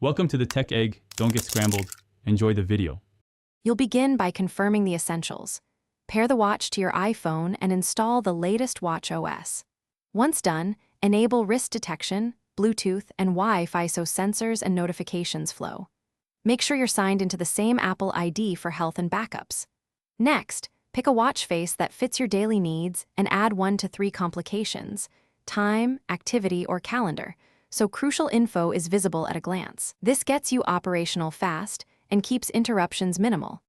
Welcome to the Tech Egg. Don't get scrambled. Enjoy the video. You'll begin by confirming the essentials. Pair the watch to your iPhone and install the latest watch OS. Once done, enable wrist detection, Bluetooth, and Wi-Fi so sensors and notifications flow. Make sure you're signed into the same Apple ID for health and backups. Next, pick a watch face that fits your daily needs and add 1 to 3 complications: time, activity, or calendar, so crucial info is visible at a glance. This gets you operational fast and keeps interruptions minimal.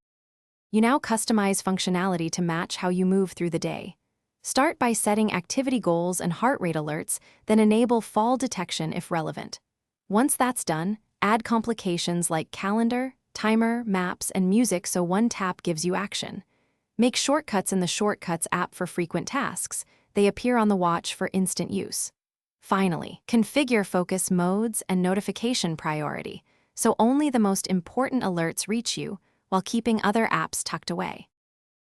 You now customize functionality to match how you move through the day. Start by setting activity goals and heart rate alerts, then enable fall detection if relevant. Once that's done, add complications like calendar, timer, maps, and music so one tap gives you action. Make shortcuts in the Shortcuts app for frequent tasks. They appear on the watch for instant use. Finally, configure focus modes and notification priority, so only the most important alerts reach you while keeping other apps tucked away.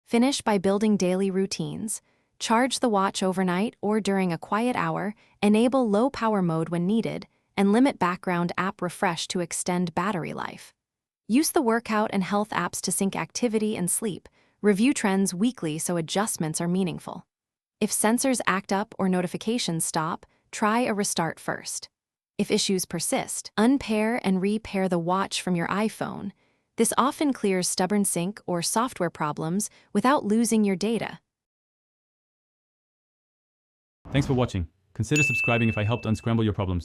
Finish by building daily routines. Charge the watch overnight or during a quiet hour, enable low power mode when needed, and limit background app refresh to extend battery life. Use the workout and health apps to sync activity and sleep. Review trends weekly so adjustments are meaningful. If sensors act up or notifications stop, try a restart first. If issues persist, unpair and repair the watch from your iPhone. This often clears stubborn sync or software problems without losing your data. Thanks for watching. Consider subscribing if I helped unscramble your problems.